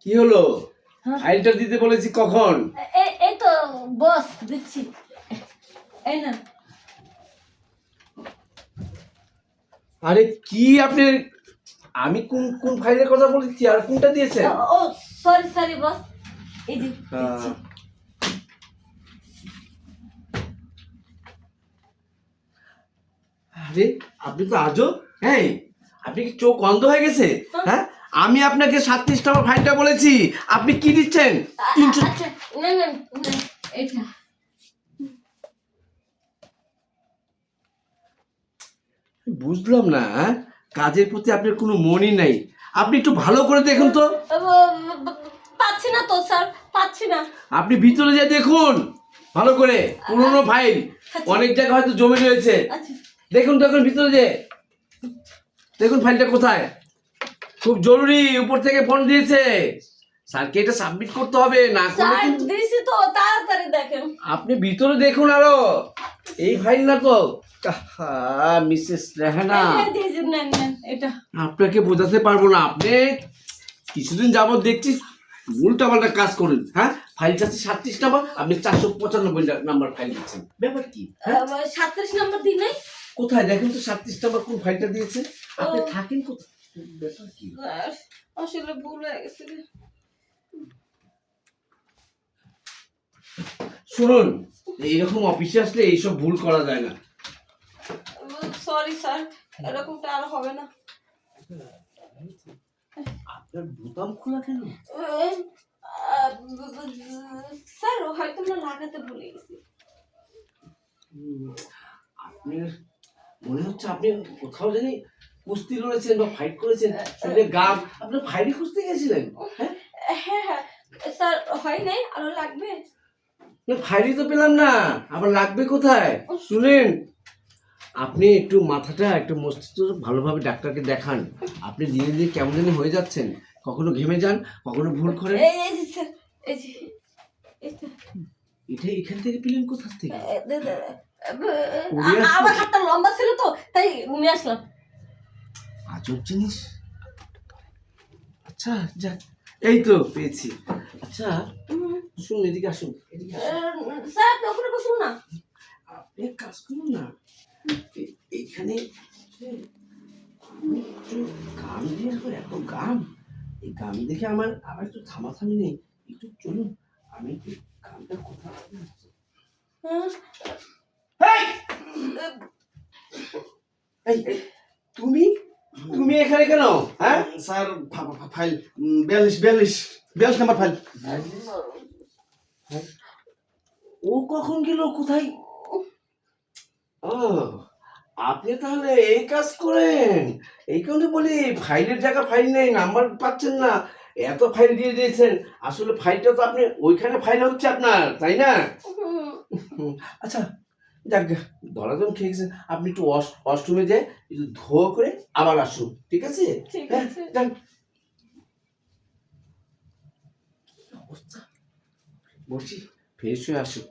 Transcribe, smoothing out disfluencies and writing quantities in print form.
কি হলো? ফাইলটা দিতে বলেছি কখন? এই তো বস দিচ্ছি। এই না। আরে কি আপনি, আমি কোন কোন ফাইলের কথা বলেছি আর কোনটা দিয়েছেন? ও সরি বস, এই যে দিচ্ছি। আরে আপনি তো আজও, হ্যাঁ আপনি কি চোখ অন্ধ হয়ে গেছে? হ্যাঁ আমি আপনাকে 37 নম্বর ফাইলটা বলেছি, আপনি কি দিচ্ছেন? 300। আচ্ছা না এটা বুঝলাম না, কাজের প্রতি আপনার কোনো মনই নাই। আপনি একটু ভালো করে দেখুন তো। পাচ্ছি না তো স্যার, পাচ্ছি না। আপনি ভিতরে যা দেখুন ভালো করে, পুরনো ফাইল অনেক জায়গায় হয়তো জমে রয়েছে। দেখুন দেখুন ভিতরে যে দেখুন ফাইলটা কোথায়। খুব জরুরি, উপর থেকে ফোন দিয়েছে স্যারকে, এটা সাবমিট করতে হবে, না করলে কিন্তু দিছি তো, তাড়াতাড়ি দেখেন। আপনি ভিতরে দেখুন আরো, এই ফাইল না তো। মিসেস রেহানা, এটা আপনাকে বোঝাতে পারবো না। আপনি কিছুদিন যাবত দেখছি উল্টা পাল্টা কাজ করেন। হ্যাঁ ফাইল চাচ্ছি 37 নাম্বার, আপনি 495 নাম্বার ফাইল দিচ্ছেন, ব্যাপার কি? 37 নম্বর দিন নাই। কোথায় দেখেন তো 37 নাম্বার কোন ফাইলটা দিয়েছে? আপনি থাকেন কোথায়? ব্যাপার কি? আসলে ভুল হয়ে গেছে। শুনুন, এইরকম অফিসে আসলে এইসব ভুল করা যায় না। সরি স্যার, এরকমটা আর হবে না। আপনার বোতাম খোলা কেন? স্যার হয়তো আমরা লাগাতে ভুলে গেছি। আপনার মনে হচ্ছে আপনি কোথাও জানি কুস্তি লড়েছেন বা ফাইট করেছেন, শরীরে গাম, আপনার ফাইটে কুস্তি গেছিলেন? হ্যাঁ স্যার, হয় নাই, আরো লাগবে। ফাইলই তো পেলাম না, আবার লাগবে কোথায়? শুনেন, আপনি একটু মাথাটা একটু মস্তিষ্ক ভালোভাবে ডাক্তারকে দেখান। আপনি দিনে দিনে কেমন জানি হয়ে যাচ্ছেন, কখনো ঘেমে যান, কখনো ভুল করেন। এটা এখান থেকে পেলেন কোথা থেকে? আমার হাতটা লম্বা ছিল তো, তাই নিয়ে আসলাম। আজব জিনিস। আচ্ছা যাক, এই তো পেয়েছি। আচ্ছা শুনুন, এদিকে আসুন, এদিকে আসুন। স্যার আপনি ওখানে বসুন না। আপনি এক কাজ করুন না, এইখানে একটু গাম দিয়ে আসবো, এত গাম, এই গাম দেখে আমার আবার একটু থামাথামি নেই, একটু চলুন, আমি একটু গামটা কোথায় থেকে আসছি। তুমি তুমি এখানে কেন? হ্যাঁ স্যার ফাইল 42 নাম্বার ফাইল। ও কখন গেল কোথায়? ও আপনি তাহলে এই কাজ করেন, এই কারণে বলি ফাইলের জায়গা ফাইল নেই, নাম্বার পাচ্ছেন না, এত ফাইল দিয়ে দিয়েছেন। আসলে ফাইলটা তো আপনি ওইখানে ফাইল হচ্ছে আপনার, তাই না? আচ্ছা যাক, ধরা যখন খেয়ে গেছেন, আপনি একটু ওয়াশরুমে যেয়ে একটু ধোয়া করে আবার আসুন, ঠিক আছে? যান। অবস্থা, বসি, ফ্রেশ হয়ে আসুক।